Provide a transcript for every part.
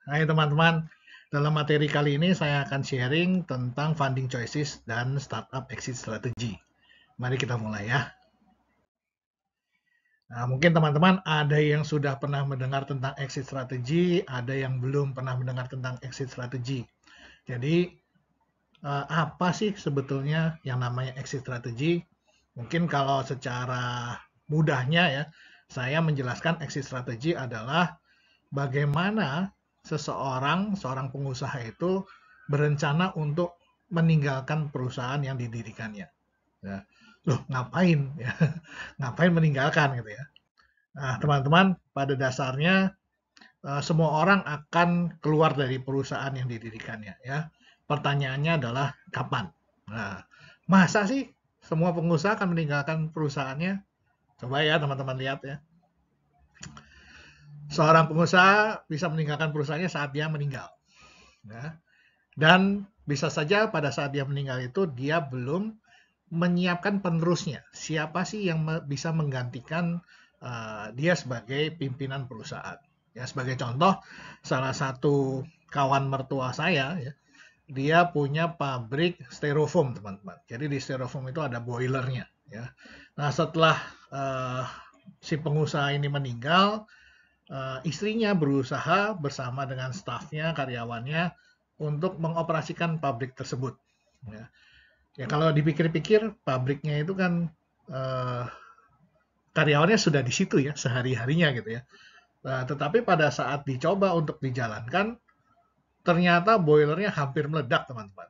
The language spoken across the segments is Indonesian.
Hai teman-teman, dalam materi kali ini saya akan sharing tentang funding choices dan startup exit strategy. Mari kita mulai ya. Nah, mungkin teman-teman ada yang sudah pernah mendengar tentang exit strategy, ada yang belum pernah mendengar tentang exit strategy. Jadi, apa sih sebetulnya yang namanya exit strategy? Mungkin kalau secara mudahnya ya, saya menjelaskan exit strategy adalah bagaimana seorang pengusaha itu berencana untuk meninggalkan perusahaan yang didirikannya. Ya. Loh, ngapain? Ya. Ngapain meninggalkan gitu ya? Nah, teman-teman, pada dasarnya semua orang akan keluar dari perusahaan yang didirikannya. Ya. Pertanyaannya adalah kapan? Nah, masa sih semua pengusaha akan meninggalkan perusahaannya? Coba ya teman-teman lihat ya. Seorang pengusaha bisa meninggalkan perusahaannya saat dia meninggal. Ya. Dan bisa saja pada saat dia meninggal itu dia belum menyiapkan penerusnya. Siapa sih yang bisa menggantikan dia sebagai pimpinan perusahaan? Ya, sebagai contoh, salah satu kawan mertua saya, ya, dia punya pabrik styrofoam, teman-teman. Jadi di styrofoam itu ada boilernya. Ya. Nah, setelah uh, si pengusaha ini meninggal, istrinya berusaha bersama dengan stafnya, karyawannya, untuk mengoperasikan pabrik tersebut. Ya, ya kalau dipikir-pikir, pabriknya itu kan uh, karyawannya sudah di situ ya, sehari-harinya gitu ya. Nah, tetapi pada saat dicoba untuk dijalankan, ternyata boilernya hampir meledak, teman-teman.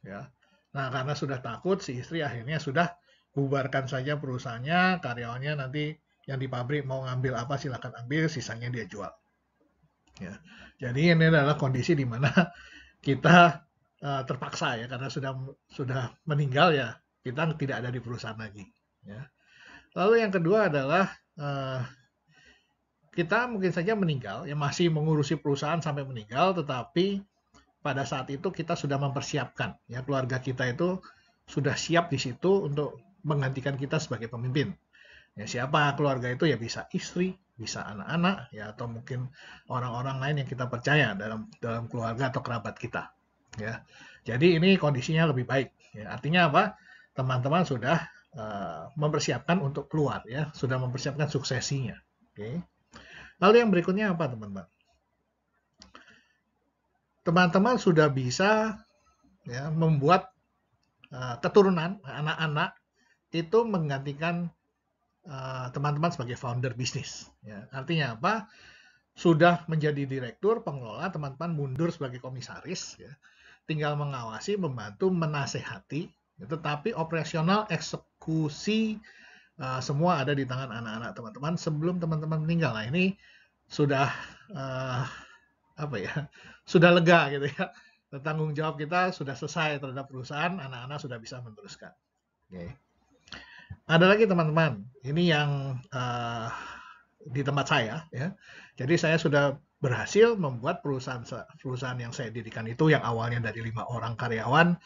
Ya. Nah, karena sudah takut, si istri akhirnya sudah bubarkan saja perusahaannya, karyawannya nanti yang di pabrik mau ngambil apa silakan ambil, sisanya dia jual. Ya. Jadi ini adalah kondisi di mana kita terpaksa ya karena sudah meninggal ya kita tidak ada di perusahaan lagi. Ya. Lalu yang kedua adalah uh, kita mungkin saja meninggal ya masih mengurusi perusahaan sampai meninggal, tetapi pada saat itu kita sudah mempersiapkan ya keluarga kita itu sudah siap di situ untuk menggantikan kita sebagai pemimpin. Ya, siapa keluarga itu ya bisa istri, bisa anak-anak, ya atau mungkin orang-orang lain yang kita percaya dalam dalam keluarga atau kerabat kita. Ya, jadi ini kondisinya lebih baik. Ya, artinya apa? Teman-teman sudah mempersiapkan untuk keluar, ya, sudah mempersiapkan suksesinya. Oke. Lalu yang berikutnya apa, teman-teman? Teman-teman sudah bisa ya membuat keturunan anak-anak itu menggantikan teman-teman sebagai founder bisnis. Ya, artinya apa? Sudah menjadi direktur, pengelola, teman-teman mundur sebagai komisaris, ya. Tinggal mengawasi, membantu, menasehati, ya, tetapi operasional eksekusi semua ada di tangan anak-anak teman-teman sebelum teman-teman meninggal. Nah ini sudah uh, apa ya? Sudah lega gitu ya. Tanggung jawab kita sudah selesai terhadap perusahaan, anak-anak sudah bisa meneruskan. Oke. Ada lagi teman-teman, ini yang di tempat saya ya. Jadi saya sudah berhasil membuat perusahaan yang saya dirikan itu yang awalnya dari 5 orang karyawan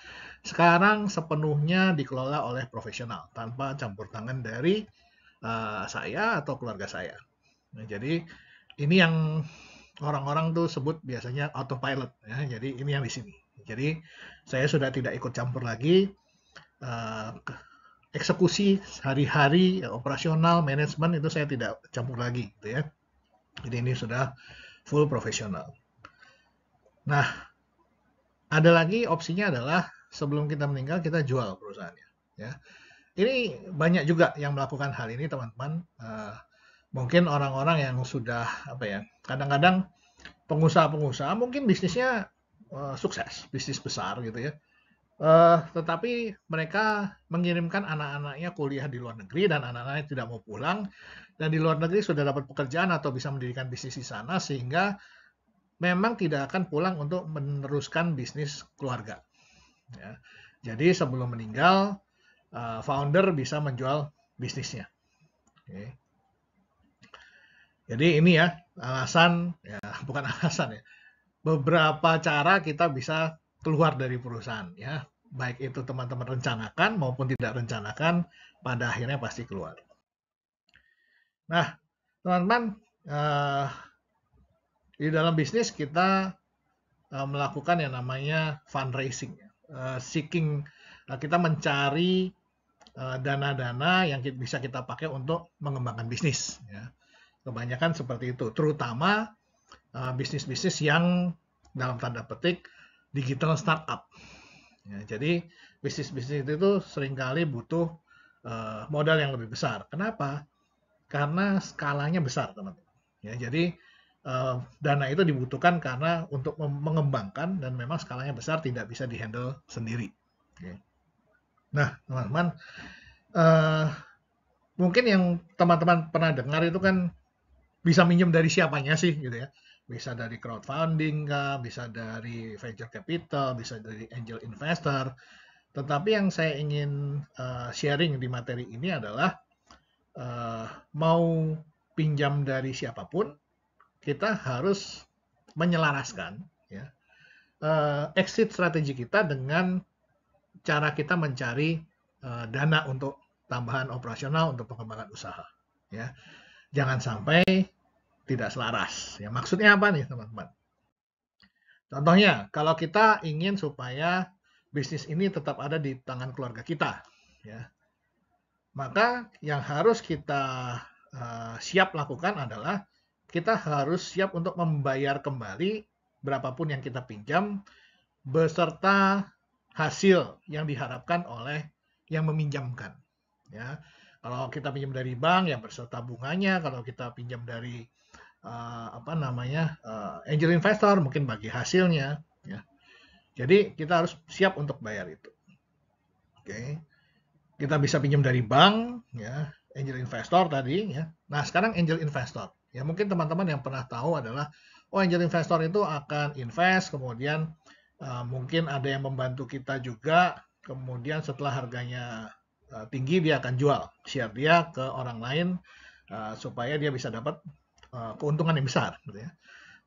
sekarang sepenuhnya dikelola oleh profesional tanpa campur tangan dari saya atau keluarga saya. Nah, jadi ini yang orang-orang tuh sebut biasanya autopilot ya. Jadi ini yang di sini. Jadi saya sudah tidak ikut campur lagi uh, eksekusi hari-hari operasional manajemen itu saya tidak campur lagi gitu ya. Jadi ini sudah full profesional. Nah, ada lagi opsinya adalah sebelum kita meninggal kita jual perusahaannya. Ya, ini banyak juga yang melakukan hal ini teman-teman. Mungkin orang-orang yang sudah apa ya, kadang-kadang pengusaha-pengusaha mungkin bisnisnya sukses, bisnis besar gitu ya. Tetapi mereka mengirimkan anak-anaknya kuliah di luar negeri dan anak-anaknya tidak mau pulang dan di luar negeri sudah dapat pekerjaan atau bisa mendirikan bisnis di sana sehingga memang tidak akan pulang untuk meneruskan bisnis keluarga. Ya. Jadi sebelum meninggal, founder bisa menjual bisnisnya. Oke. Jadi ini ya alasan, ya bukan alasan ya, beberapa cara kita bisa keluar dari perusahaan ya. Baik itu teman-teman rencanakan maupun tidak rencanakan, pada akhirnya pasti keluar. Nah, teman-teman, Di dalam bisnis kita melakukan yang namanya fundraising, kita mencari dana-dana yang bisa kita pakai untuk mengembangkan bisnis. Ya. Kebanyakan seperti itu, terutama bisnis-bisnis yang dalam tanda petik digital startup. Ya, jadi bisnis-bisnis itu seringkali butuh modal yang lebih besar. Kenapa? Karena skalanya besar, teman-teman. Ya, jadi dana itu dibutuhkan karena untuk mengembangkan dan memang skalanya besar, tidak bisa dihandle sendiri. Oke. Nah, teman-teman, mungkin yang teman-teman pernah dengar itu kan bisa minjem dari siapanya sih gitu ya. Bisa dari crowdfunding kah, bisa dari venture capital, bisa dari angel investor. Tetapi yang saya ingin sharing di materi ini adalah mau pinjam dari siapapun, kita harus menyelaraskan ya, exit strategi kita dengan cara kita mencari dana untuk tambahan operasional untuk pengembangan usaha. Ya, jangan sampai tidak selaras. Ya, maksudnya apa nih teman-teman? Contohnya, kalau kita ingin supaya bisnis ini tetap ada di tangan keluarga kita, ya, maka yang harus kita siap lakukan adalah kita harus siap untuk membayar kembali berapapun yang kita pinjam beserta hasil yang diharapkan oleh yang meminjamkan. Ya, kalau kita pinjam dari bank ya beserta bunganya, kalau kita pinjam dari angel investor mungkin bagi hasilnya. Ya. Jadi kita harus siap untuk bayar itu. Oke, kita bisa pinjam dari bank, ya, angel investor tadi, ya. Nah sekarang angel investor, ya mungkin teman-teman yang pernah tahu adalah, angel investor itu akan invest, kemudian mungkin ada yang membantu kita juga, kemudian setelah harganya tinggi dia akan jual share dia ke orang lain supaya dia bisa dapat keuntungan yang besar, gitu ya.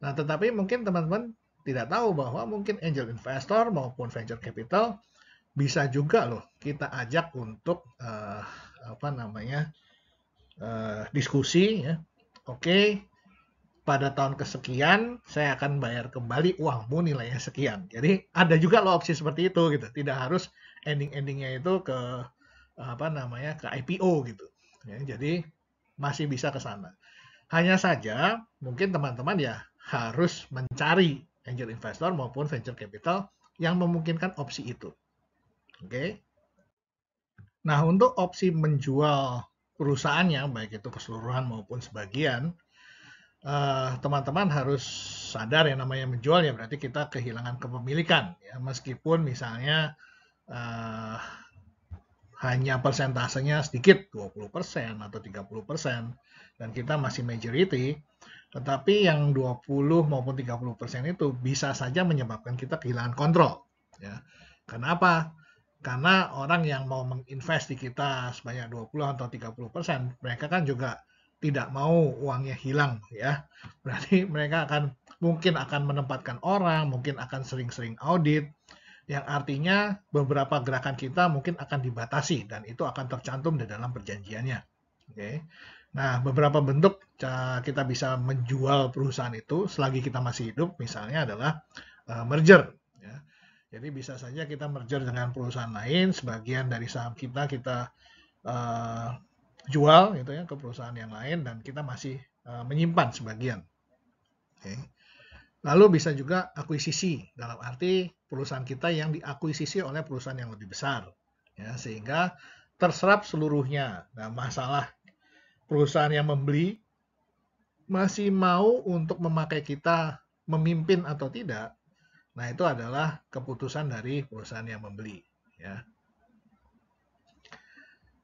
Nah, tetapi mungkin teman-teman tidak tahu bahwa mungkin angel investor maupun venture capital bisa juga loh kita ajak untuk diskusi, ya. Oke, pada tahun kesekian saya akan bayar kembali uangmu nilainya sekian. Jadi ada juga loh opsi seperti itu gitu. Tidak harus ending-endingnya itu ke ke IPO gitu. Ya, jadi masih bisa ke sana. Hanya saja mungkin teman-teman ya harus mencari angel investor maupun venture capital yang memungkinkan opsi itu. Oke. Nah, untuk opsi menjual perusahaannya, baik itu keseluruhan maupun sebagian, teman-teman harus sadar yang namanya menjual ya berarti kita kehilangan kepemilikan. Ya, meskipun misalnya hanya persentasenya sedikit, 20% atau 30%, dan kita masih majority, tetapi yang 20 maupun 30% itu bisa saja menyebabkan kita kehilangan kontrol. Ya. Kenapa? Karena orang yang mau menginvest di kita sebanyak 20 atau 30%, mereka kan juga tidak mau uangnya hilang. Ya. Berarti mereka mungkin akan menempatkan orang, mungkin akan sering-sering audit, yang artinya beberapa gerakan kita mungkin akan dibatasi dan itu akan tercantum di dalam perjanjiannya. Oke. Nah, beberapa bentuk kita bisa menjual perusahaan itu selagi kita masih hidup, misalnya adalah merger. Ya. Jadi bisa saja kita merger dengan perusahaan lain, sebagian dari saham kita jual gitu ya ke perusahaan yang lain dan kita masih menyimpan sebagian. Oke. Lalu bisa juga akuisisi, dalam arti perusahaan kita yang diakuisisi oleh perusahaan yang lebih besar, ya, sehingga terserap seluruhnya. Nah, masalah perusahaan yang membeli masih mau untuk memakai kita memimpin atau tidak, nah itu adalah keputusan dari perusahaan yang membeli. Ya.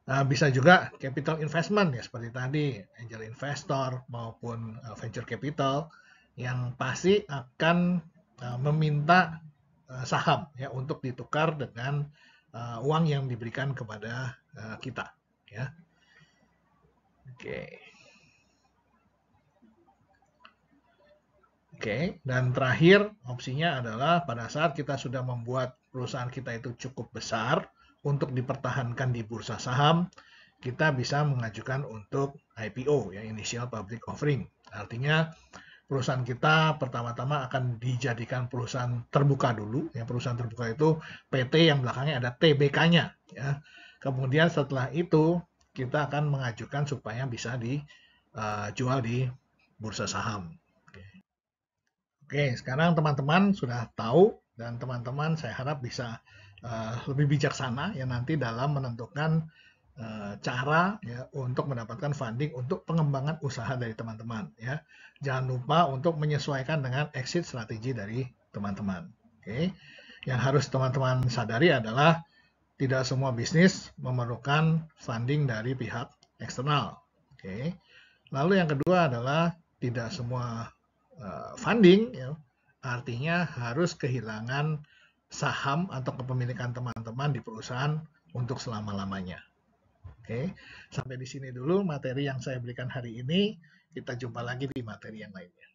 Nah, bisa juga capital investment, ya seperti tadi, angel investor maupun venture capital, yang pasti akan meminta saham ya untuk ditukar dengan uang yang diberikan kepada kita ya. Oke, dan terakhir opsinya adalah pada saat kita sudah membuat perusahaan kita itu cukup besar untuk dipertahankan di bursa saham, kita bisa mengajukan untuk IPO ya, initial public offering. Artinya perusahaan kita pertama-tama akan dijadikan perusahaan terbuka dulu. Ya, perusahaan terbuka itu PT yang belakangnya ada TBK-nya. Ya. Kemudian setelah itu kita akan mengajukan supaya bisa dijual di bursa saham. Oke, sekarang teman-teman sudah tahu dan teman-teman saya harap bisa lebih bijaksana ya nanti dalam menentukan cara ya untuk mendapatkan funding untuk pengembangan usaha dari teman-teman ya. Jangan lupa untuk menyesuaikan dengan exit strategi dari teman-teman. Oke. Yang harus teman-teman sadari adalah tidak semua bisnis memerlukan funding dari pihak eksternal. Oke. Lalu yang kedua adalah tidak semua funding ya, artinya harus kehilangan saham atau kepemilikan teman-teman di perusahaan untuk selama-lamanya. Oke, sampai di sini dulu materi yang saya berikan hari ini. Kita jumpa lagi di materi yang lainnya.